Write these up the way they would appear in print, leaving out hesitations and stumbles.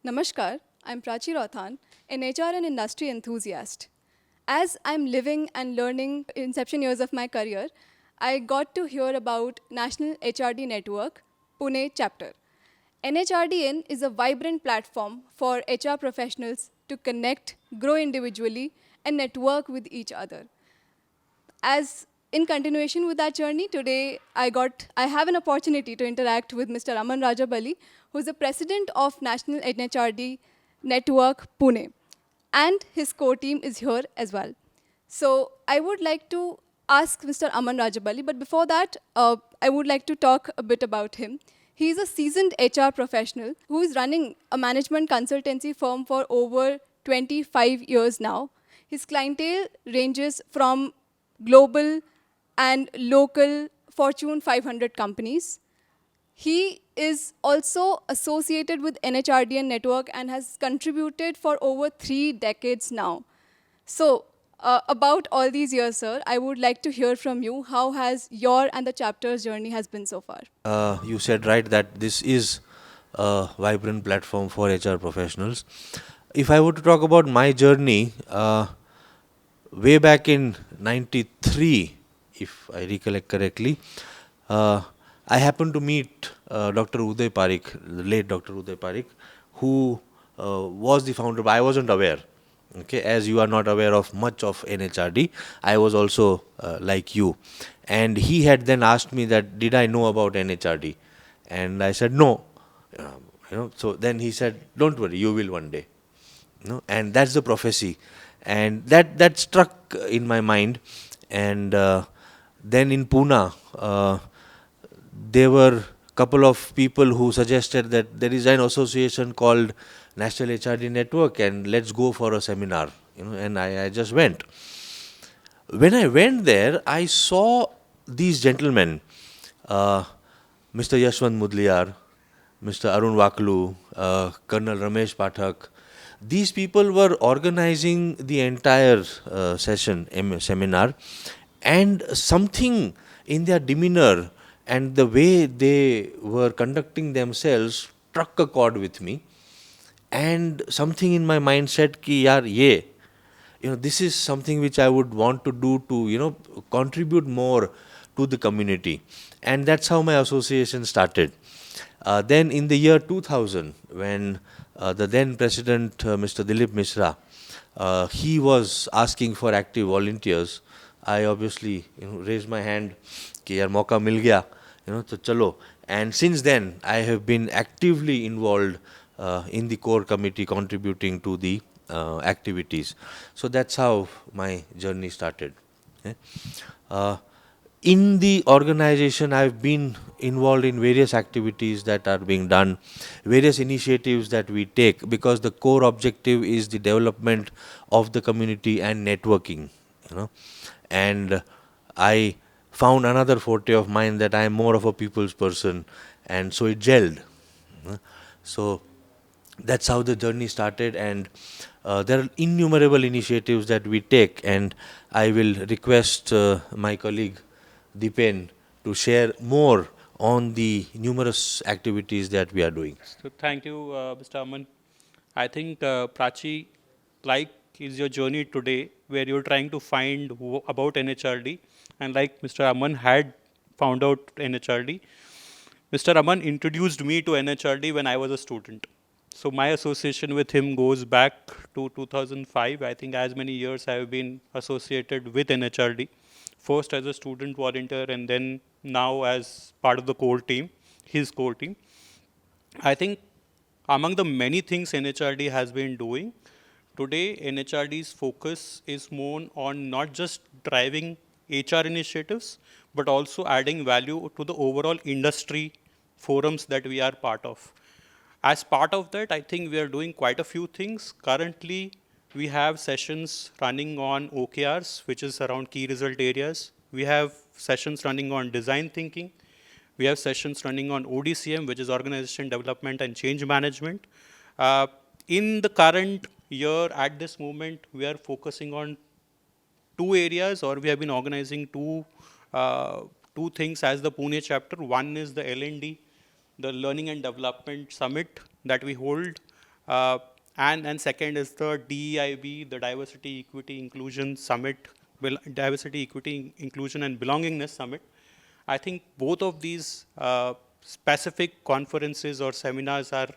Namaskar, I'm Prachi Rauthan, an HR and industry enthusiast. As I'm living and learning inception years of my career, I got to hear about National HRD Network, Pune chapter. NHRDN is a vibrant platform for HR professionals to connect, grow individually, and network with each other. As in continuation with that journey, today I have an opportunity to interact with Mr. Aman Rajabali, who is the president of National NHRD Network Pune, and his core team is here as well. So I would like to ask Mr. Aman Rajabali, but before that, I would like to talk a bit about him. He is a seasoned HR professional who is running a management consultancy firm for over 25 years now. His clientele ranges from global and local Fortune 500 companies. He is also associated with NHRDN Network and has contributed for over 3 decades now. So, about all these years, sir, I would like to hear from you. How has your and the chapter's journey has been so far? You said right that this is a vibrant platform for HR professionals. If I were to talk about my journey, way back in '93, if I recollect correctly, I happened to meet Dr. Uday Parikh, the late Dr. Uday Parikh, who was the founder, but I wasn't aware. Okay, as you are not aware of much of NHRD, I was also like you. And he had then asked me that, did I know about NHRD? And I said, no. So then he said, don't worry, you will one day. And that's the prophecy. And that struck in my mind. And then in Pune, there were a couple of people who suggested that there is an association called National HRD Network and let's go for a seminar. And I just went. When I went there, I saw these gentlemen, Mr. Yashwant Mudliar, Mr. Arun Waklu, Colonel Ramesh Pathak. These people were organizing the entire seminar, and something in their demeanor and the way they were conducting themselves struck a chord with me. And something in my mind said, ki yaar, this is something which I would want to do to, contribute more to the community. And that's how my association started. Then in the year 2000, when the then president, Mr. Dilip Mishra, he was asking for active volunteers, I obviously raised my hand, कि यार मौका मिल गया, तो चलो. And since then, I have been actively involved in the core committee, contributing to the activities. So that's how my journey started. In the organization, I've been involved in various activities that are being done, various initiatives that we take, because the core objective is the development of the community and networking. And I found another forte of mine that I am more of a people's person, and so it gelled. So that's how the journey started, and there are innumerable initiatives that we take, and I will request my colleague Dipen to share more on the numerous activities that we are doing. So thank you, Mr. Aman. I think Prachi, like is your journey today, where you're trying to find about NHRD, and like Mr. Aman had found out NHRD. Mr. Aman introduced me to NHRD when I was a student. So my association with him goes back to 2005. I think as many years I have been associated with NHRD. First as a student volunteer, and then now as part of the core team, his core team. I think among the many things NHRD has been doing, today NHRD's focus is more on not just driving HR initiatives, but also adding value to the overall industry forums that we are part of. As part of that, I think we are doing quite a few things. Currently, we have sessions running on OKRs, which is around key result areas. We have sessions running on design thinking. We have sessions running on ODCM, which is Organization Development and Change Management. In the current year, at this moment, we are focusing on 2 areas, or we have been organizing two things as the Pune chapter. One is the LND, the Learning and Development Summit that we hold And second is the DEIB, the Diversity, Equity, Inclusion Summit, Diversity, Equity, Inclusion and Belongingness Summit. I think both of these specific conferences or seminars are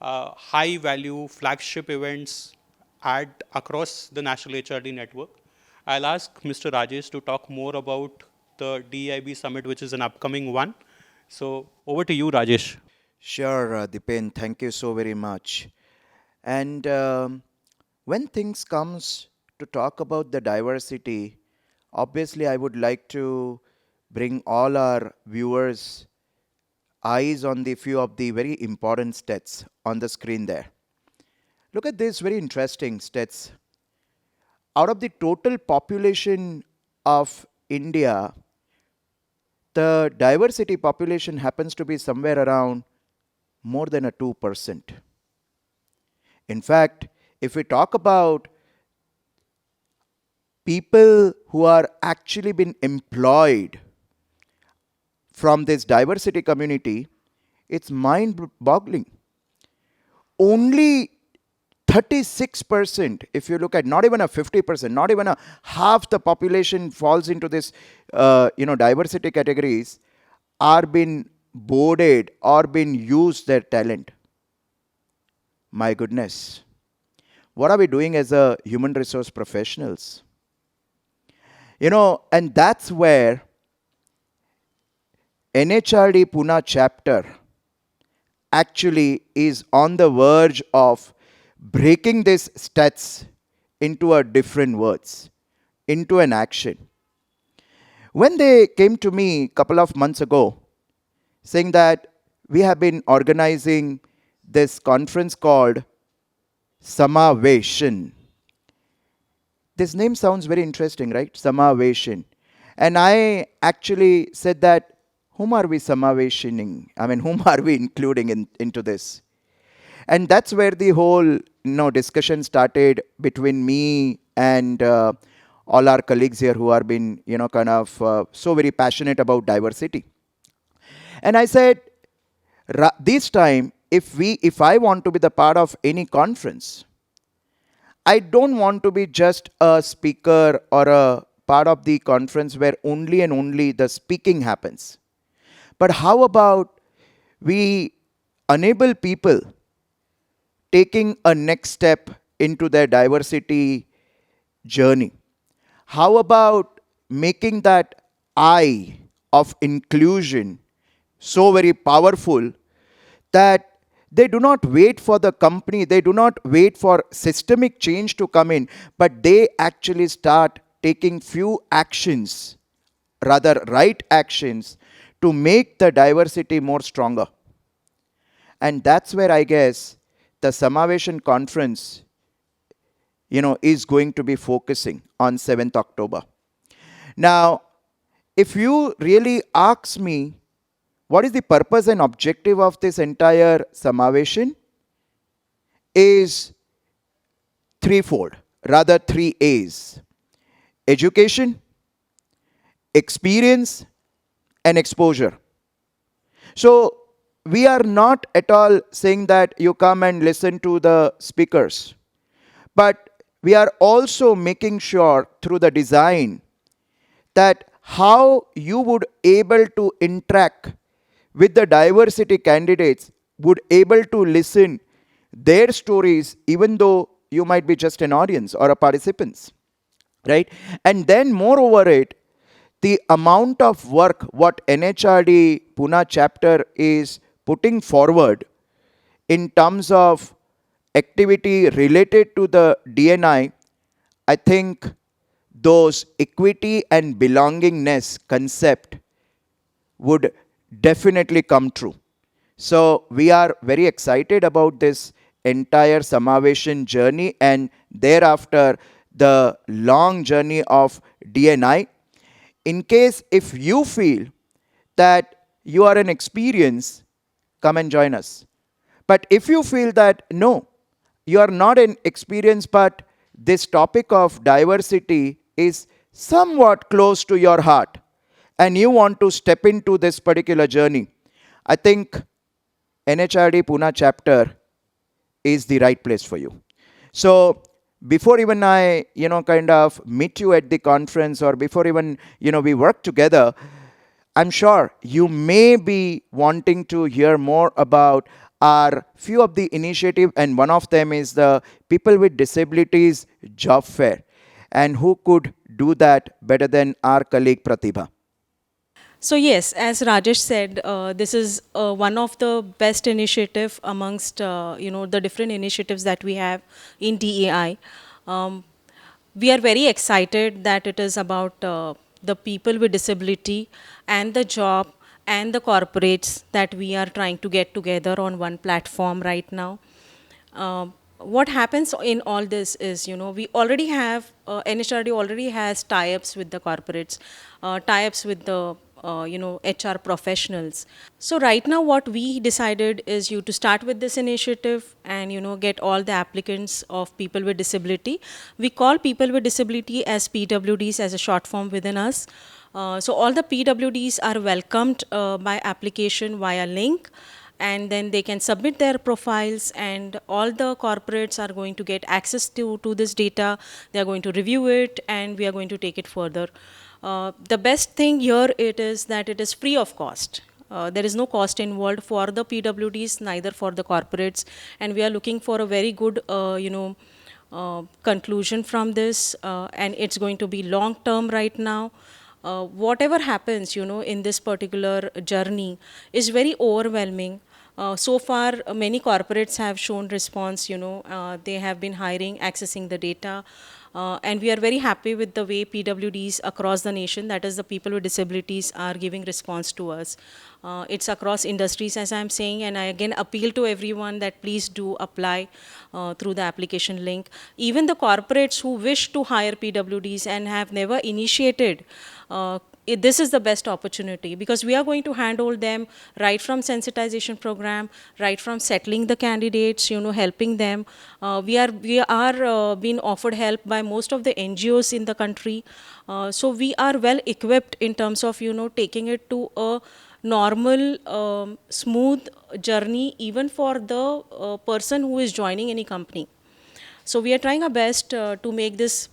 high value flagship events across the National HRD network. I'll ask Mr. Rajesh to talk more about the DEIB Summit, which is an upcoming one. So over to you, Rajesh. Sure, Dipen, thank you so very much. And when things comes to talk about the diversity, obviously I would like to bring all our viewers' eyes on the few of the very important stats on the screen there. Look at this very interesting stats. Out of the total population of India, the diversity population happens to be somewhere around more than a 2%. In fact, if we talk about people who are actually been employed from this diversity community, it's mind-boggling. Only 36%, if you look at not even a 50%, not even a half the population falls into this, diversity categories, are being boarded or been used their talent. My goodness. What are we doing as a human resource professionals? And that's where NHRD Pune chapter actually is on the verge of breaking these stats into a different words, into an action. When they came to me a couple of months ago, saying that we have been organizing this conference called Samaaveshan. This name sounds very interesting, right? Samaaveshan. And I actually said that, whom are we Samaaveshaning? I mean, whom are we including into this? And that's where the whole discussion started between me and all our colleagues here who are been so very passionate about diversity. And I said, this time, if I want to be the part of any conference, I don't want to be just a speaker or a part of the conference where only and only the speaking happens. But how about we enable people taking a next step into their diversity journey? How about making that eye of inclusion so very powerful that they do not wait for the company, they do not wait for systemic change to come in, but they actually start taking few actions, rather right actions, to make the diversity more stronger. And that's where I guess the Samaaveshan conference, is going to be focusing on 7th October. Now, if you really ask me, what is the purpose and objective of this entire Samaaveshan? Is threefold, rather 3 A's. Education, experience, and exposure. So, we are not at all saying that you come and listen to the speakers, but we are also making sure through the design that how you would able to interact with the diversity candidates, would able to listen their stories even though you might be just an audience or a participants, right? And then moreover it, the amount of work what NHRD Pune chapter is putting forward in terms of activity related to the DNI, I think those equity and belongingness concept would definitely come true. So we are very excited about this entire Samaaveshan journey and thereafter the long journey of DNI. In case if you feel that you are an experience, come and join us. But if you feel that no, you are not an experience, but this topic of diversity is somewhat close to your heart and you want to step into this particular journey, I think NHRD Pune chapter is the right place for you. So before even I, kind of meet you at the conference, or before even, we work together, I'm sure you may be wanting to hear more about our few of the initiative, and one of them is the People with Disabilities Job Fair. And who could do that better than our colleague Pratibha? So yes, as Rajesh said, this is one of the best initiative amongst the different initiatives that we have in DEI. Um, we are very excited that it is about the people with disability and the job and the corporates that we are trying to get together on one platform right now. What happens in all this is, we already have, NHRD already has tie-ups with the corporates, tie-ups with the, HR professionals. So right now what we decided is to start with this initiative and, get all the applicants of people with disability. We call people with disability as PWDs as a short form within us. So all the PWDs are welcomed by application via link, and then they can submit their profiles, and all the corporates are going to get access to this data. They are going to review it, and we are going to take it further. The best thing here it is that it is free of cost. There is no cost involved for the PWDs, neither for the corporates, and we are looking for a very good, conclusion from this, and it's going to be long term right now. Whatever happens, in this particular journey is very overwhelming. So far, many corporates have shown response, they have been hiring, accessing the data. And we are very happy with the way PWDs across the nation, that is the people with disabilities, are giving response to us. It's across industries, as I'm saying, and I again appeal to everyone that please do apply through the application link. Even the corporates who wish to hire PWDs and have never initiated, this is the best opportunity, because we are going to handhold them right from sensitization program, right from settling the candidates, helping them. We are being offered help by most of the NGOs in the country. So we are well equipped in terms of, taking it to a normal, smooth journey, even for the person who is joining any company. So we are trying our best to make this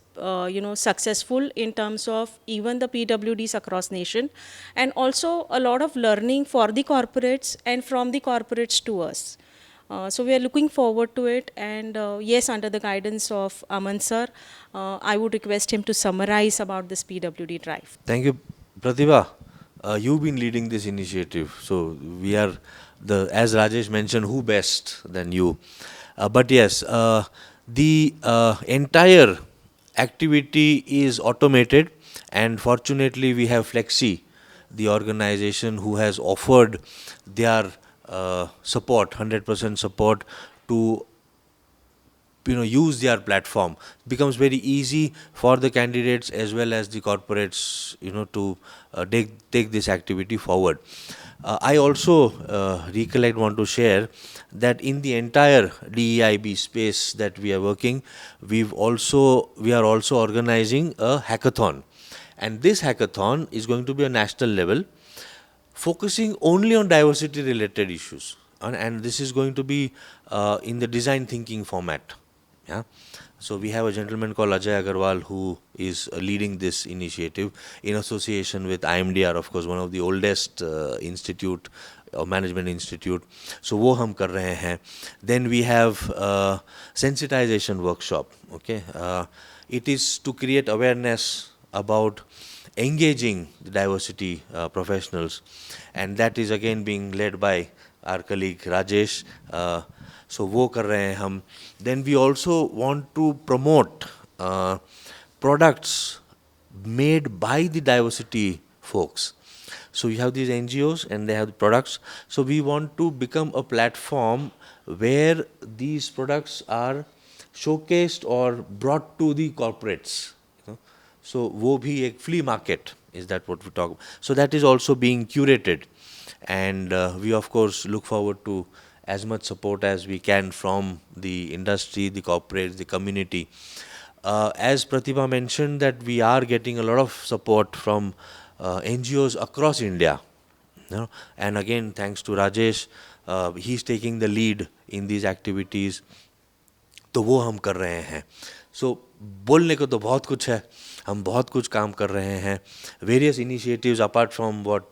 successful in terms of even the PWDs across nation, and also a lot of learning for the corporates and from the corporates to us. So we are looking forward to it, and yes, under the guidance of Aman sir, I would request him to summarize about this PWD drive. Thank you, Pratibha. You've been leading this initiative, so we are as Rajesh mentioned, who best than you? But yes, the entire activity is automated, and fortunately we have Flexi, the organization who has offered their support, 100% support to use their platform. It becomes very easy for the candidates as well as the corporates to take this activity forward. I also want to share that in the entire DEIB space that we are working, we are also organizing a hackathon, and this hackathon is going to be a national level, focusing only on diversity related issues, and this is going to be in the design thinking format. Yeah. So we have a gentleman called Ajay Agarwal who is leading this initiative in association with IMDR, of course, one of the oldest institute or management institute. So wo hum kar rahe hain. Then we have sensitization workshop. Okay, it is to create awareness about engaging the diversity professionals, and that is again being led by our colleague Rajesh. So वो कर रहे हैं हम. Then we also want to promote products made by the diversity folks. So you have these NGOs and they have the products. So we want to become a platform where these products are showcased or brought to the corporates. So वो भी एक flea market, is that what we talk about? So that is also being curated, and we of course look forward to as much support as we can from the industry, the corporates, the community. As Pratibha mentioned, that we are getting a lot of support from NGOs across India. And again, thanks to Rajesh, he's taking the lead in these activities. तो वो हम कर रहे हैं. सो बोलने को तो बहुत कुछ है, हम बहुत कुछ काम कर रहे हैं. Various initiatives apart from what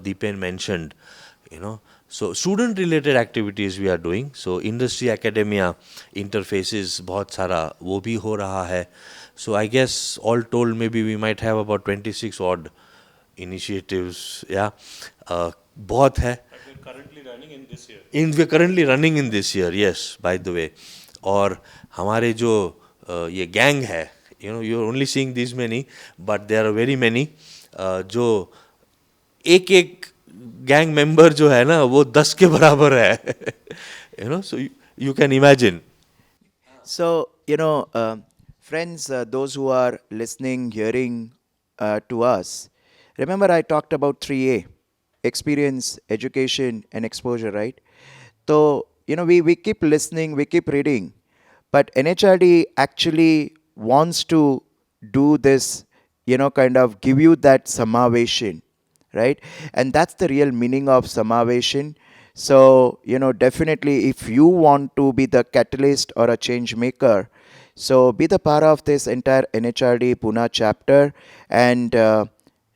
Dipen mentioned, so student related activities we are doing. So industry academia interfaces बहुत सारा वो भी हो रहा है. So I guess all told maybe we might have about 26 odd initiatives. Yeah, बहुत है. We're currently running in this year. We're currently running in this year, yes, by the way. और हमारे जो ये गैंग है, you're only seeing these many, but there are very many, जो एक एक गैंग मेंबर जो है ना वो 10 के बराबर है. So you can imagine. So, friends, those who are listening, hearing to us, remember I talked about 3A, experience, education, and exposure, right? So, we keep listening, we keep reading, but NHRD actually wants to do this, kind of give you that Samaaveshan, right? And that's the real meaning of Samaaveshan. So, definitely if you want to be the catalyst or a change maker, so be the part of this entire NHRD Pune chapter, and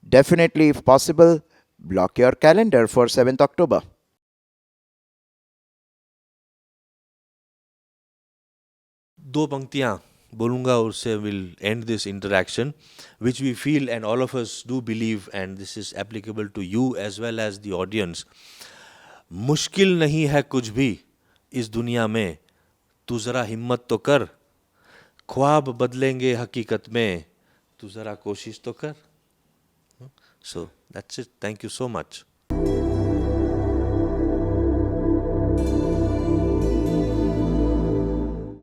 definitely, if possible, block your calendar for 7th October. दो पंक्तियाँ बोलूँगा, उससे will end this interaction, which we feel and all of us do believe, and this is applicable to you as well as the audience. मुश्किल नहीं है कुछ भी इस दुनिया में, तू ज़रा हिम्मत तो कर, ख्वाब बदलेंगे हकीकत में, तू ज़रा कोशिश तो कर. So that's it. Thank you so much.